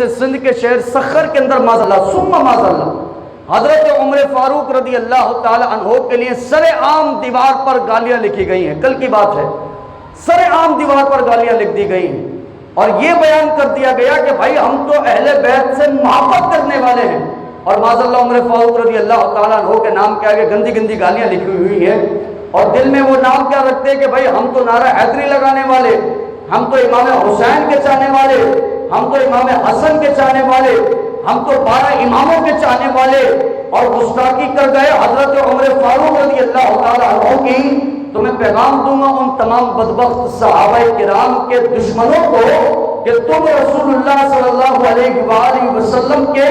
جیسے سندھ کے شہر سخر کے اندر ماذ اللہ ثم ماذ اللہ حضرت عمر فاروق رضی اللہ تعالی عنہ کے لیے سر عام دیوار پر گالیاں لکھی گئی ہیں، کل کی بات ہے، سر عام دیوار پر گالیاں لکھ دی گئی ہیں، اور یہ بیان کر دیا گیا کہ بھائی ہم تو اہل بیت سے محبت کرنے والے ہیں، اور معاذ اللہ عمر فاروق رضی اللہ تعالیٰ عنہ کے نام کے آگے گندی گندی گالیاں لکھی ہوئی ہیں، اور دل میں وہ نام کیا رکھتے ہیں کہ بھائی ہم تو نعرہ حیدری لگانے والے، ہم تو امام حسین کے چاہنے والے، ہم تو امام حسن کے چاہنے والے، ہم تو 12 اماموں کے چاہنے والے، اور گستاخی کر گئے حضرت عمر فاروق رضی اللہ تعالیٰ عنہ کی۔ تو میں پیغام دوں گا ان تمام بدبخت صحابہ کرام کے دشمنوں کو کہ تم رسول اللہ صلی اللہ علیہ وآلہ وسلم کے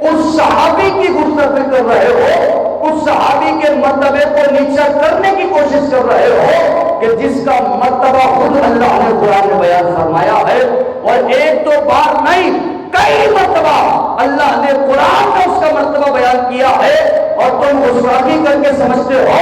اس صحابی کی گستاخی کر رہے ہو، اس صحابی کے مرتبے کو نیچا کرنے کی کوشش کر رہے ہو کہ جس کا مرتبہ خود اللہ نے قرآن میں بیان فرمایا ہے، اور ایک دو بار نہیں کئی مرتبہ اللہ نے قرآن میں اس کا مرتبہ بیان کیا ہے، اور تم گستاخی کر کے سمجھتے ہو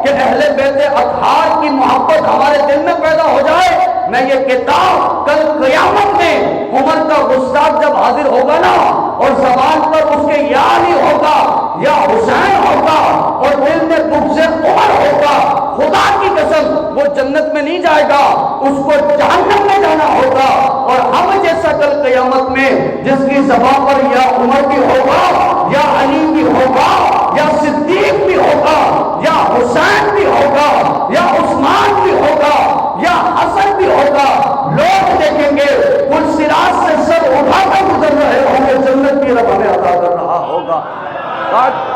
کہ اہل بیت اطہار کی محبت ہمارے دل میں پیدا ہو جائے۔ میں یہ کتاب کل قیامت میں عمر کا گستاخ جب حاضر ہوگا نا، اور زبان پر اس کے یا علی ہوگا یا حسین ہوگا، اور دل میں بغض عمر ہوگا، خدا کی قسم وہ جنت میں نہیں جائے گا، اس کو جہنم میں جانا ہوگا۔ اور ہم جیسا کل قیامت میں جس کی زبان پر یا عمر بھی ہوگا یا علی بھی ہوگا یا صدیق بھی ہوگا یا حسین بھی ہوگا یا عثمان بھی ہوگا یا حسن بھی ہوگا، لوگ دیکھیں گے پل صراط سے سر اٹھا کر گزر رہے ہوں گے، جنت کی رب ہمیں عطا کر رہا ہوگا،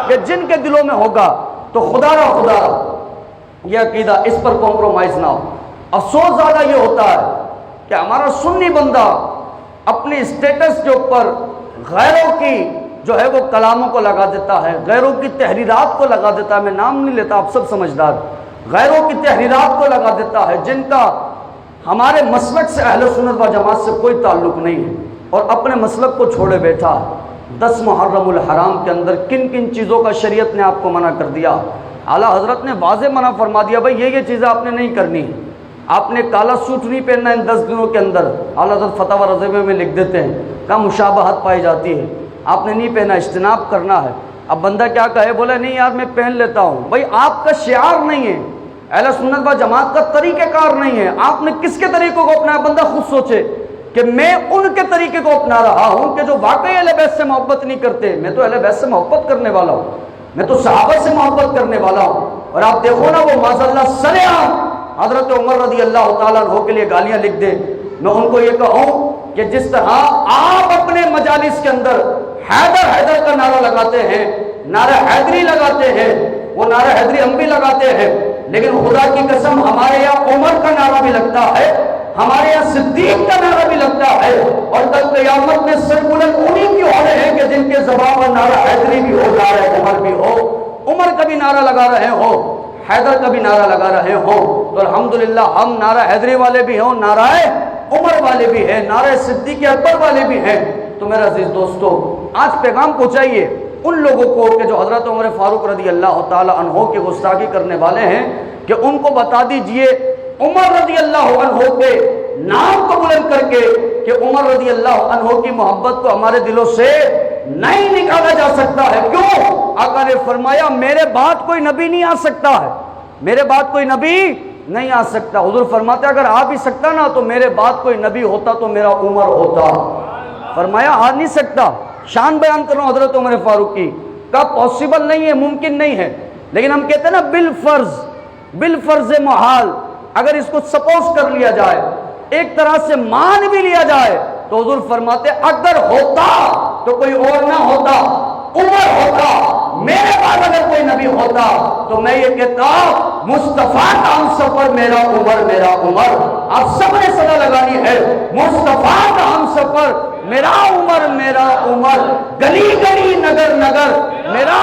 کہ جن کے دلوں میں ہوگا تو خدا را یہ عقیدہ اس پر کمپرومائز نہ ہو۔ افسوس زیادہ یہ ہوتا ہے کہ ہمارا سنی بندہ اپنے اسٹیٹس کے اوپر غیروں کی جو ہے وہ کلاموں کو لگا دیتا ہے، غیروں کی تحریرات کو لگا دیتا ہے، میں نام نہیں لیتا، آپ سب سمجھدار، غیروں کی تحریرات کو لگا دیتا ہے جن کا ہمارے مسلک سے اہل سنت و جماعت سے کوئی تعلق نہیں ہے، اور اپنے مسلک کو چھوڑے بیٹھا۔ 10 محرم الحرام کے اندر کن کن چیزوں کا شریعت نے آپ کو منع کر دیا، اعلیٰ حضرت نے واضح منع فرما دیا، بھائی یہ چیزیں آپ نے نہیں کرنی، آپ نے کالا سوٹ نہیں پہننا ان 10 دنوں کے اندر، اعلیٰ حضرت فتح و رضویہ میں لکھ دیتے ہیں، کہاں مشابہت پائی جاتی ہے، آپ نے نہیں پہنا، اجتناب کرنا ہے۔ اب بندہ کیا کہے، بولے نہیں یار میں پہن لیتا ہوں، بھائی آپ کا شعار نہیں ہے، اہل سنت و جماعت کا طریقہ کار نہیں ہے، آپ نے کس کے طریقوں کو اپنایا، بندہ خود سوچے کہ میں ان کے طریقے کو اپنا رہا ہوں کہ جو واقعی اہل بیت سے محبت نہیں کرتے۔ میں تو اہل بیت سے محبت کرنے والا ہوں، میں تو صحابہ سے محبت کرنے والا ہوں، اور آپ دیکھو نا وہ معاذ اللہ سرعام حضرت عمر رضی اللہ تعالیٰ عنہ کے لیے گالیاں لکھ دیں۔ میں ان کو یہ کہوں کہ جس طرح آپ اپنے مجالس کے اندر حیدر حیدر کا نعرہ لگاتے ہیں، نعرہ حیدری لگاتے ہیں، وہ نعرہ حیدری ہم بھی لگاتے ہیں، لیکن خدا کی قسم ہمارے یہاں عمر کا نعرہ بھی لگتا ہے، ہمارے یہاں صدیق کا نعرہ بھی لگتا ہے، اور کل قیامت میں سر بلند انہیں کی ہو رہے ہیں کہ جن کے زبان پر نعرہ حیدری بھی ہو، نعرہ عمر بھی ہو، عمر کا بھی نعرہ لگا رہے ہو، حیدر کا بھی نعرہ لگا رہے ہوں، تو الحمدللہ ہم نعرہ حیدری والے بھی ہوں، نعرہ عمر والے بھی ہیں، نعرہ صدیق اکبر والے بھی ہیں۔ تو میرا عزیز دوستو، آج پیغام پہنچائیے ان لوگوں کو کہ جو حضرت عمر فاروق رضی اللہ تعالی عنہ کی گستاخی کرنے والے ہیں، کہ ان کو بتا دیجئے عمر رضی اللہ عنہ کے نام کو بلند کر کے کہ عمر رضی اللہ عنہ کی محبت کو ہمارے دلوں سے نہیں نکالا جا سکتا ہے۔ کیوں؟ آقا نے فرمایا میرے بعد کوئی نبی نہیں آ سکتا ہے، میرے بعد کوئی نبی نہیں آ سکتا۔ حضور فرماتے اگر آ بھی سکتا نا تو میرے بعد کوئی نبی ہوتا تو میرا عمر ہوتا۔ فرمایا آ نہیں سکتا، شان بیان کر رہا ہوں حضرت عمر فاروق کی، کہا پاسبل نہیں ہے، ممکن نہیں ہے، لیکن ہم کہتے ہیں نا بالفرض محال، اگر اس کو سپوز کر لیا جائے، ایک طرح سے مان بھی لیا جائے، تو حضور فرماتے اگر ہوتا تو کوئی اور نہ ہوتا، عمر ہوتا، میرے بعد اگر کوئی نبی ہوتا تو میں یہ کہتا مصطفیٰ کا ہم سفر میرا عمر میرا عمر۔ آپ سب نے صدا لگانی ہے، مصطفیٰ کا ہم سفر میرا عمر میرا عمر، گلی گلی نگر نگر میرا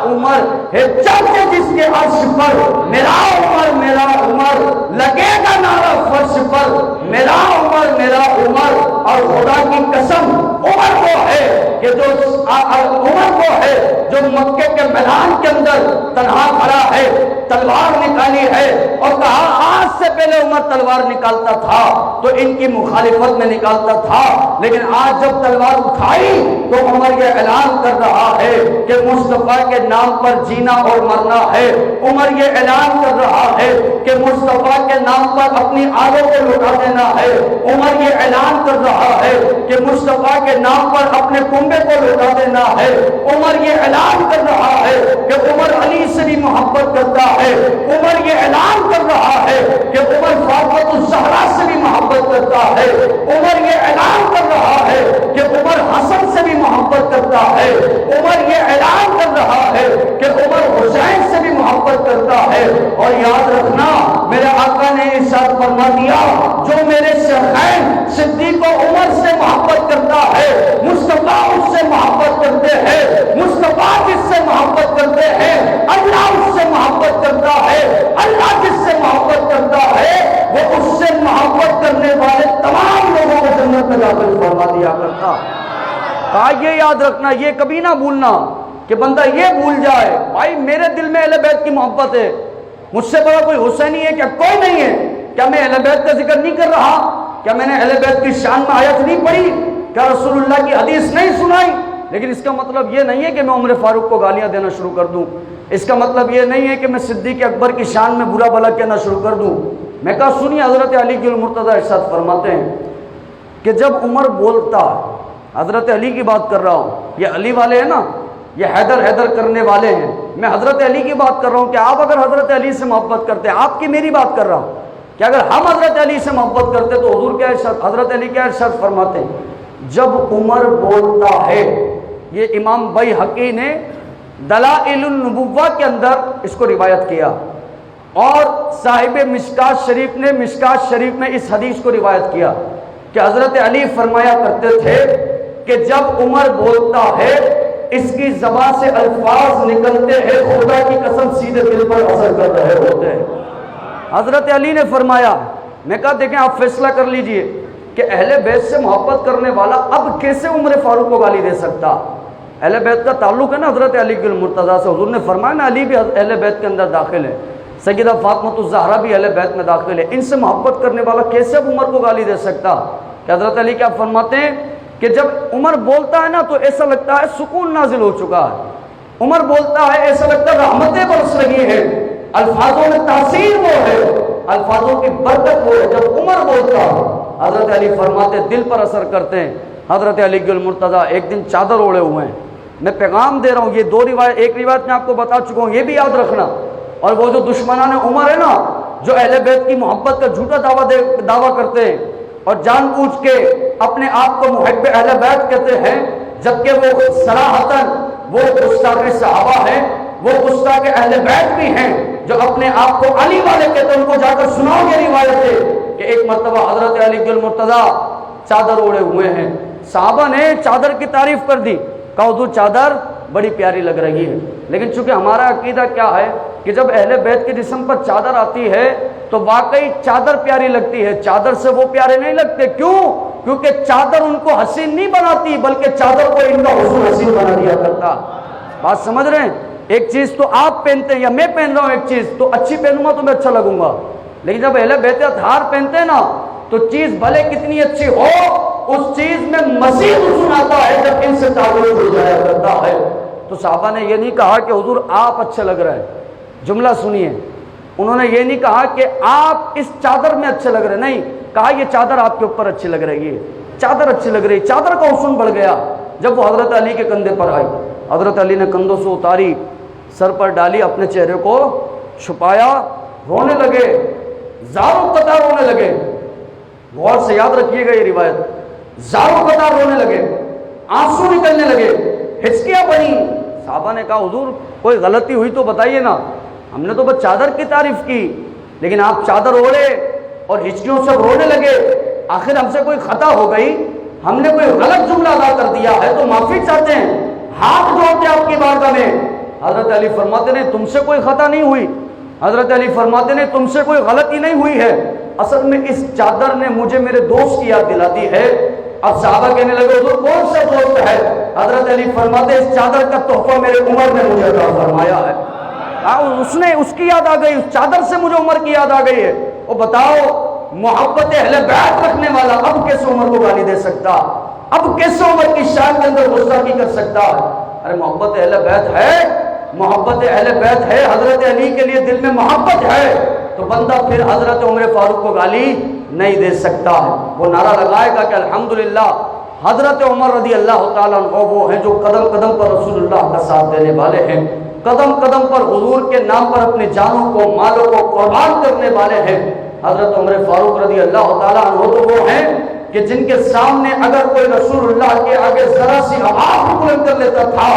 عمر ہے، چلتے جس کے عرش پر میرا عمر لگے گا نعرہ فرش پر میرا عمر اور خدا کی قسم عمر وہ ہے کہ جو عمر وہ ہے جو مکے کے میدان کے اندر تنہا کھڑا ہے، تلوار نکالی ہے اور کہا آج سے پہلے عمر تلوار نکالتا تھا تو ان کی مخالفت میں نکالتا تھا، لیکن آج جب تلوار اٹھائی تو عمر یہ اعلان کر رہا ہے کہ مصطفیٰ کے نام پر جینا اور مرنا ہے۔ عمر یہ اعلان کر رہا ہے کہ مصطفیٰ کے نام پر اپنی آلوں کو لٹا دینا ہے۔ عمر یہ اعلان کر رہا ہے کہ مصطفیٰ کے نام پر اپنے کنبے کو لٹا دینا ہے۔ عمر یہ اعلان کر رہا ہے کہ عمر علی سے بھی محبت کرتا ہے۔ عمر یہ اعلان کر رہا ہے کہ عمر فاطمہ الزہرا سے بھی محبت کرتا ہے۔ عمر یہ اعلان کر رہا ہے کہ عمر حسن سے بھی محبت کرتا ہے۔ عمر یہ اعلان کر رہا ہے کہ عمر حسین سے بھی محبت کرتا ہے۔ اور یاد رکھنا میرے آقا نے ارشاد فرما دیا جو میرے شیخین صدیق و عمر سے محبت کرتا ہے مصطفیٰ اس سے محبت کرتے ہیں، مصطفیٰ جس سے محبت کرتے ہیں اللہ اس سے محبت کرتا ہے، اللہ جس سے محبت کرتا ہے وہ اس سے محبت کرنے والے تمام لوگوں کو جنت میں داخل فرما دیا کرتا۔ کہا یہ یاد رکھنا، یہ کبھی نہ بھولنا کہ بندہ یہ بھول جائے بھائی میرے دل میں اہل بیت کی محبت ہے، مجھ سے بڑا کوئی حسینی ہے کیا؟ کوئی نہیں ہے۔ کیا میں اہل بیت کا ذکر نہیں کر رہا؟ کیا میں نے اہل بیت کی شان میں آیت نہیں پڑھی؟ کیا رسول اللہ کی حدیث نہیں سنائی؟ لیکن اس کا مطلب یہ نہیں ہے کہ میں عمر فاروق کو گالیاں دینا شروع کر دوں، اس کا مطلب یہ نہیں ہے کہ میں صدیق اکبر کی شان میں برا بھلا کہنا شروع کر دوں۔ میں کہا سنیے حضرت علی کی المرتضیٰ ارشاد فرماتے ہیں کہ جب عمر بولتا، حضرت علی کی بات کر رہا ہوں، یہ علی والے ہیں نا، یہ حیدر حیدر کرنے والے ہیں، میں حضرت علی کی بات کر رہا ہوں کہ آپ اگر حضرت علی سے محبت کرتے ہیں، آپ کی میری بات کر رہا ہوں کہ اگر ہم حضرت علی سے محبت کرتے تو حضور کیا ارشاد، حضرت علی کیا ارشاد فرماتے ہیں جب عمر بولتا ہے۔ یہ امام بیہقی نے دلائل النبوہ کے اندر اس کو روایت کیا، اور صاحب مشکات شریف نے مشکات شریف میں اس حدیث کو روایت کیا کہ حضرت علی فرمایا کرتے تھے کہ جب عمر بولتا ہے اس کی زبان سے الفاظ نکلتے ہیں خدا کی قسم سیدھے دل پر اثر کر رہے ہوتے ہیں۔ حضرت علی نے فرمایا، میں کہا دیکھیں آپ فیصلہ کر لیجئے کہ اہل بیت سے محبت کرنے والا اب کیسے عمر فاروق کو گالی دے سکتا؟ اہل بیت کا تعلق ہے نا حضرت علی کی المرتضیٰ سے، حضور نے فرمایا نا علی بھی اہل بیت کے اندر داخل ہے، سیدہ فاطمہ الزہرا بھی اہل بیت میں داخل ہے، ان سے محبت کرنے والا کیسے اب عمر کو گالی دے سکتا؟ کہ حضرت علی کیا فرماتے ہیں کہ جب عمر بولتا ہے نا تو ایسا لگتا ہے سکون نازل ہو چکا ہے، عمر بولتا ہے ایسا لگتا ہے رحمتیں برس رہی ہیں، الفاظوں میں تاثیر وہ ہے، الفاظوں کی برکت وہ ہے۔ جب عمر بولتا حضرت علی فرماتے دل پر اثر کرتے ہیں۔ حضرت علی کی المرتضیٰ ایک دن چادر اوڑے ہوئے ہیں، میں پیغام دے رہا ہوں، یہ دو روایت، ایک روایت میں آپ کو بتا چکا ہوں، یہ بھی یاد رکھنا، اور وہ جو دشمنان عمر ہے نا جو اہل بیت کی محبت کا جھوٹا دعویٰ کرتے ہیں اور جان بوجھ کے اپنے آپ کو محب اہل بیت کہتے ہیں، جبکہ وہ صراحتاً وہ گستاخ صحابہ ہیں، وہ گستاخ اہل بیت بھی ہیں جو اپنے آپ کو علی والے کہتے ہیں۔ ان کو جا کر سناؤ یہ روایت ہے کہ ایک مرتبہ حضرت علی کی المرتضیٰ چادر اوڑے ہوئے ہیں، صحابہ نے چادر کی تعریف کر دی، کہا حضور چادر بڑی پیاری لگ رہی ہے، لیکن چونکہ ہمارا عقیدہ کیا ہے کہ جب اہل بیت کے جسم پر چادر آتی ہے تو واقعی چادر پیاری لگتی ہے، چادر سے وہ پیارے نہیں لگتے۔ کیوں؟ کیونکہ چادر ان کو حسین نہیں بناتی بلکہ چادر کو ان کا حسن حسین بنا دیا کرتا۔ بات سمجھ رہے ہیں؟ ایک چیز تو آپ پہنتے ہیں یا میں پہن رہا ہوں، ایک چیز تو اچھی پہنوں گا تو میں اچھا لگوں گا، لیکن جب اہل بیت ہار پہنتے ہیں نا تو چیز بھلے کتنی اچھی ہو اس چیز میں مزید حسن آتا ہے جب ان سے تعلق ہو جایا کرتا ہے۔ تو صحابہ نے یہ نہیں کہا کہ حضور آپ اچھے لگ رہے ہیں، جملہ سنیے، انہوں نے یہ نہیں کہا کہ آپ اس چادر میں اچھے لگ رہے، نہیں کہا یہ چادر آپ کے اوپر اچھی لگ رہی ہے، چادر اچھی لگ رہی، چادر کا حسن بڑھ گیا۔ جب وہ حضرت علی کے کندھے پر آئی، حضرت علی نے کندھوں سے اتاری، سر پر ڈالی، اپنے چہرے کو چھپایا، رونے لگے، زاروں قطار رونے لگے۔ غور سے یاد رکھیے گا یہ روایت، زاروں قطار رونے لگے، آنسو نکلنے لگے، ہچکیاں بنی۔ صحابہ نے کہا حضور کوئی غلطی ہوئی تو بتائیے نا، ہم نے تو بس چادر کی تعریف کی، لیکن آپ چادر اوڑھے اور ہچکیوں سے رونے لگے، آخر ہم سے کوئی خطا ہو گئی، ہم نے کوئی غلط جملہ ادا کر دیا ہے تو معافی چاہتے ہیں، ہاتھ جوڑتے آپ کی بارگاہ میں۔ حضرت علی فرماتے نے تم سے کوئی خطا نہیں ہوئی، حضرت علی فرماتے نے تم سے کوئی غلطی نہیں ہوئی ہے، اصل میں اس چادر نے مجھے میرے دوست کی یاد دلاتی ہے اب صحابہ کہنے لگے حضور کون سا دوست ہے؟ حضرت علی فرماتے اس چادر کا تحفہ میرے عمر نے مجھے عطا فرمایا ہے۔ اس کی یاد آ گئی، اس چادر سے مجھے عمر کی یاد آ گئی ہے۔ وہ بتاؤ محبت اہل بیت رکھنے والا اب کیسے عمر کو گالی دے سکتا؟ اب کیسے عمر کی شان کے اندر گستاخی کر سکتا؟ ارے محبت اہل بیت ہے، محبت اہل بیت ہے، حضرت علی کے لیے دل میں محبت ہے تو بندہ پھر حضرت عمر فاروق کو گالی نہیں دے سکتا ہے۔ وہ نعرہ لگائے گا کہ الحمدللہ حضرت عمر رضی اللہ تعالیٰ عنہ وہ ہیں جو قدم قدم پر رسول اللہ کا ساتھ دینے والے ہیں، قدم قدم پر حضور کے نام پر اپنے جانوں کو مالوں کو قربان کرنے والے ہیں۔ حضرت عمر فاروق رضی اللہ تعالیٰ عنہ تو وہ ہیں کہ جن کے سامنے اگر کوئی رسول اللہ کے آگے ذرا سی آواز بلند کر لیتا تھا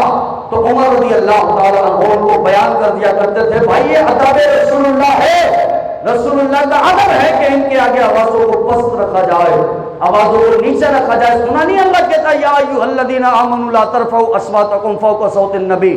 تو عمر رضی اللہ تعالیٰ عنہ ان کو بیان کر دیا کرتے تھے بھائی یہ ادب رسول اللہ ہے، رسول اللہ کا ادب ہے کہ ان کے آگے آوازوں کو پست رکھا جائے، آوازوں کو نیچے رکھا جائے۔ سنا نہیں اللہ کہتا یا ایھا الذین آمنوا لا ترفعوا اصواتکم فوق صوت النبی،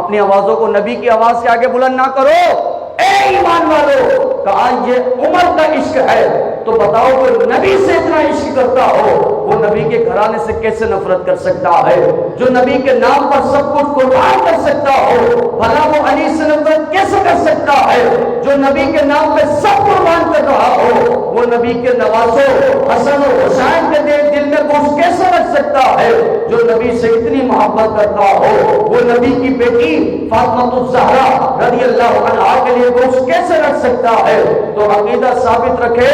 اپنی آوازوں کو نبی کی آواز سے آگے بلند نہ کرو۔ اے ایمان والو، کہا یہ عمر کا عشق ہے تو بتاؤ کوئی نبی سے اتنا عشق کرتا ہو وہ نبی کے گھرانے سے کیسے نفرت کر سکتا ہے؟ جو نبی کے نام پر سب کچھ قربان کر سکتا ہو بھلا وہ علی سے نفرت کیسے کر سکتا ہے؟ جو نبی کے نام پہ سب قربان کر رہا ہو وہ نبی کے نوازوں حسن و حسین کے دل میں بوجھ کیسے رکھ سکتا ہے؟ جو نبی سے اتنی محبت کرتا ہو وہ نبی کی بیٹی فاطمہ الزہرا رضی اللہ عنہا کے لیے بوجھ کیسے رکھ سکتا ہے؟ تو عقیدہ ثابت رکھے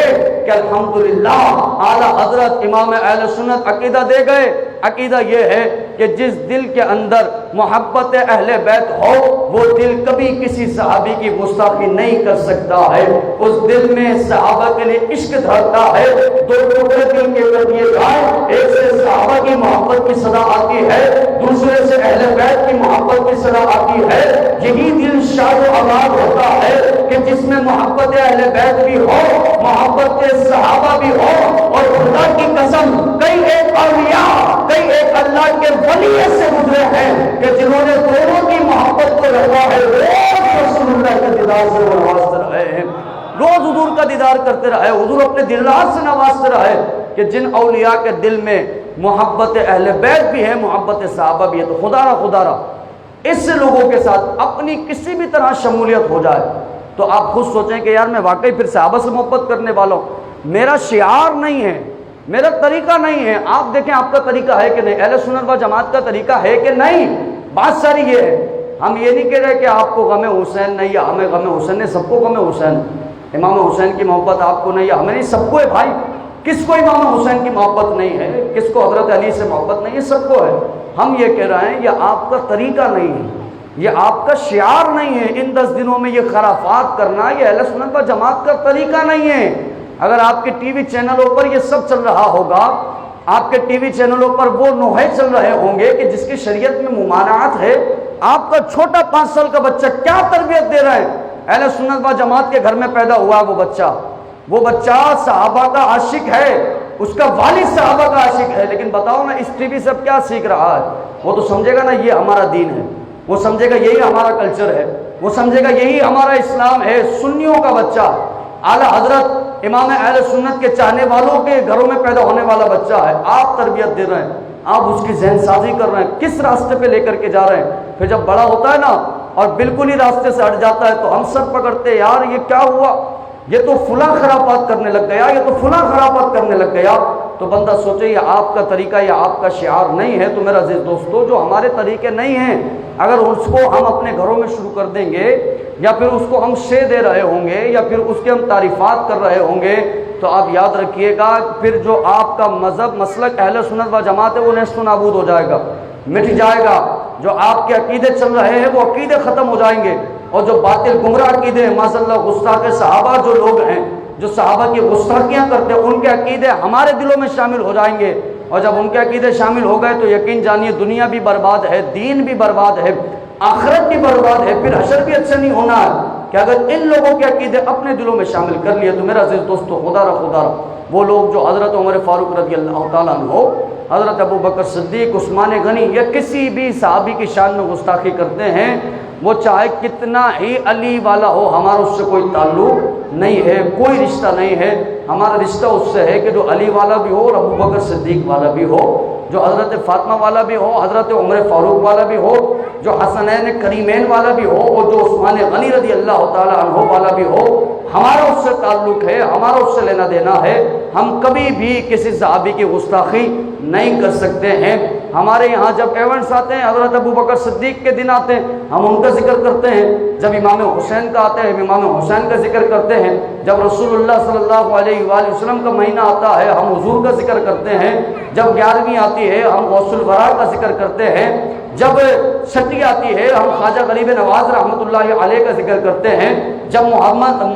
کہ الحمدللہ اعلیٰ حضرت امام اہل سنت عقیدہ دے گئے۔ عقیدہ یہ ہے کہ جس دل کے اندر محبت اہل بیت ہو وہ دل کبھی کسی صحابی کی گستاخی نہیں کر سکتا ہے۔ اس دل میں صحابہ کے لیے عشق دھڑکتا ہے، دو ٹکڑے دل کے کر دیے جائیں، ایک سے صحابہ کی محبت کی صدا آتی ہے، دوسرے سے اہل بیت کی محبت کی صدا آتی ہے۔ یہی دل شاد و آباد ہوتا ہے کہ جس میں محبت اہل بیت بھی ہو، محبت صحابہ بھی ہو، اور خدا کی قسم کئی ایک اولیاء کئی ایک اللہ کے ولی سے گزرے ہیں کہ جنہوں نے دونوں کی محبت کو رکھا ہے، روز رسول اللہ کے دیدار سے وہ نوازتے رہے ہیں، روز حضور کا دیدار کرتے رہے، حضور اپنے دلات سے نوازتے رہے کہ جن اولیاء کے دل میں محبت اہل بیت بھی ہے محبت صحابہ بھی ہے تو خدا را اس لوگوں کے ساتھ اپنی کسی بھی طرح شمولیت ہو جائے تو آپ خود سوچیں کہ یار میں واقعی پھر صحابہ سے محبت کرنے والا ہوں، میرا شعار نہیں ہے، میرا طریقہ نہیں ہے۔ آپ دیکھیں آپ کا طریقہ ہے کہ نہیں، اہل سنت و جماعت کا طریقہ ہے کہ نہیں؟ بات ساری یہ ہے، ہم یہ نہیں کہہ رہے کہ آپ کو غم حسین نہیں یا ہمیں غم حسین نہیں، سب کو غم حسین، امام حسین کی محبت آپ کو نہیں یا ہمیں نہیں، سب کو ہے بھائی۔ کس کو امام حسین کی محبت نہیں ہے؟ کس کو حضرت علی سے محبت نہیں ہے؟ سب کو ہے۔ ہم یہ کہہ رہے ہیں یہ آپ کا طریقہ نہیں ہے، یہ آپ کا شعار نہیں ہے، ان 10 دنوں میں یہ خرافات کرنا یہ اہل سنت و جماعت کا طریقہ نہیں ہے۔ اگر آپ کے ٹی وی چینلوں پر یہ سب چل رہا ہوگا، آپ کے ٹی وی چینلوں پر وہ نوحے چل رہے ہوں گے کہ جس کی شریعت میں ممانعت ہے، آپ کا چھوٹا 5 سال کا بچہ کیا تربیت دے رہا ہے؟ اہل سنت و جماعت کے گھر میں پیدا ہوا وہ بچہ صحابہ کا عاشق ہے، اس کا والد صحابہ کا عاشق ہے، لیکن بتاؤ نا اس ٹی وی سے اب کیا سیکھ رہا ہے؟ وہ تو سمجھے گا نا یہ ہمارا دین ہے، وہ سمجھے گا یہی ہمارا کلچر ہے، وہ سمجھے گا یہی ہمارا اسلام ہے۔ سنیوں کا بچہ اعلیٰ حضرت امام اہل سنت کے چاہنے والوں کے گھروں میں پیدا ہونے والا بچہ ہے، آپ تربیت دے رہے ہیں، آپ اس کی ذہن سازی کر رہے ہیں، کس راستے پہ لے کر کے جا رہے ہیں۔ پھر جب بڑا ہوتا ہے نا اور بالکل ہی راستے سے ہٹ جاتا ہے تو ہم سب پکڑتے یار یہ کیا ہوا، یہ تو فلاں خرافات کرنے لگ گیا، یہ تو فلاں خرافات کرنے لگ گیا۔ تو بندہ سوچے یہ آپ کا طریقہ یا آپ کا شعار نہیں ہے تو میرا عزیز دوستو جو ہمارے طریقے نہیں ہیں اگر اس کو ہم اپنے گھروں میں شروع کر دیں گے یا پھر اس کو ہم شے دے رہے ہوں گے یا پھر اس کے ہم تعریفات کر رہے ہوں گے تو آپ یاد رکھیے گا پھر جو آپ کا مذہب مسلک اہل سنت و جماعت ہے وہ نیست و نابود ہو جائے گا، مٹ جائے گا۔ جو آپ کے عقیدے چل رہے ہیں وہ عقیدے ختم ہو جائیں گے اور جو باطل گمراہ عقیدے ہیں معاذ اللہ گستاخ صحابہ جو لوگ ہیں جو صحابہ کی گستاخیاں کرتے ہیں ان کے عقیدے ہمارے دلوں میں شامل ہو جائیں گے اور جب ان کے عقیدے شامل ہو گئے تو یقین جانیے دنیا بھی برباد ہے، دین بھی برباد ہے، آخرت بھی برباد ہے، پھر حشر بھی اچھا نہیں ہونا ہے کہ اگر ان لوگوں کے عقیدے اپنے دلوں میں شامل کر لیے تو میرا عزیز دوستو خدا را وہ لوگ جو حضرت عمر فاروق رضی اللہ تعالیٰ عنہ، حضرت ابو بکر صدیق، عثمان غنی یا کسی بھی صحابی کی شان میں گستاخی کرتے ہیں وہ چاہے کتنا ہی علی والا ہو، ہمارا اس سے کوئی تعلق نہیں ہے، کوئی رشتہ نہیں ہے۔ ہمارا رشتہ اس سے ہے کہ جو علی والا بھی ہو اور ابو بکر صدیق والا بھی ہو، جو حضرت فاطمہ والا بھی ہو، حضرت عمر فاروق والا بھی ہو، جو حسنین کریمین والا بھی ہو، اور جو عثمان غنی رضی اللہ تعالی عنہ والا بھی ہو۔ ہمارا اس سے تعلق ہے، ہمارا اس سے لینا دینا ہے۔ ہم کبھی بھی کسی صحابی کی گستاخی نہیں کر سکتے ہیں۔ ہمارے یہاں جب ایونٹس آتے ہیں، حضرت ابو بکر صدیق کے دن آتے ہیں، ہم ان کا ذکر کرتے ہیں۔ جب امام حسین کا آتا ہے، ہم امام حسین کا ذکر کرتے ہیں۔ جب رسول اللہ صلی اللہ علیہ وآلہ وسلم کا مہینہ آتا ہے، ہم حضور کا ذکر کرتے ہیں۔ جب 11ویں آتی ہے، ہم غوث الورا کا ذکر کرتے ہیں۔ جب چھٹی آتی ہے، ہم خواجہ غریب نواز رحمۃ اللہ علیہ کا ذکر کرتے ہیں۔ جب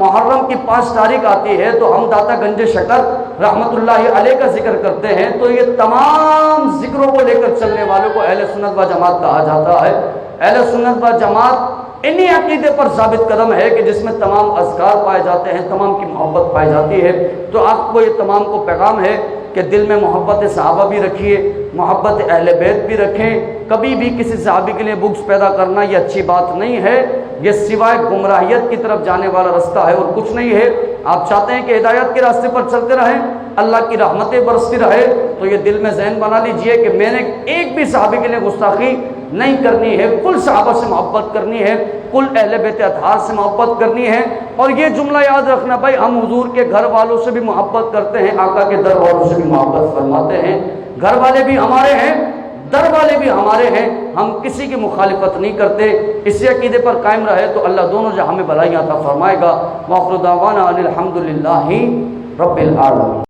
محرم کی 5 تاریخ آتی ہے تو ہم داتا گنج شکر رحمۃ اللہ علیہ کا ذکر کرتے ہیں۔ تو یہ تمام ذکروں کو لے کر چلنے والوں کو اہل سنت و جماعت کہا جاتا ہے۔ اہل سنت و جماعت انہی عقیدے پر ثابت قدم ہے کہ جس میں تمام اذکار پائے جاتے ہیں، تمام کی محبت پائی جاتی ہے۔ تو آپ کو یہ تمام کو پیغام ہے کہ دل میں محبت صحابہ بھی رکھیے، محبت اہل بیت بھی رکھیں۔ کبھی بھی کسی صحابی کے لیے بغض پیدا کرنا یہ اچھی بات نہیں ہے، یہ سوائے گمراہیت کی طرف جانے والا رستہ ہے اور کچھ نہیں ہے۔ آپ چاہتے ہیں کہ ہدایت کے راستے پر چلتے رہیں، اللہ کی رحمتیں برستی رہے، تو یہ دل میں ذہن بنا لیجئے کہ میں نے ایک بھی صحابی کے لیے گستاخی نہیں کرنی ہے، کل صحابہ سے محبت کرنی ہے، کل اہل بیت اطہار سے محبت کرنی ہے۔ اور یہ جملہ یاد رکھنا بھائی، ہم حضور کے گھر والوں سے بھی محبت کرتے ہیں، آقا کے در والوں سے بھی محبت فرماتے ہیں۔ گھر والے بھی ہمارے ہیں، در والے بھی ہمارے ہیں، ہم کسی کی مخالفت نہیں کرتے۔ اسی عقیدے پر قائم رہے تو اللہ دونوں جہاں میں بھلائیاں عطا فرمائے گا۔ وآخر دعوانا ان الحمد للہ رب العالمین۔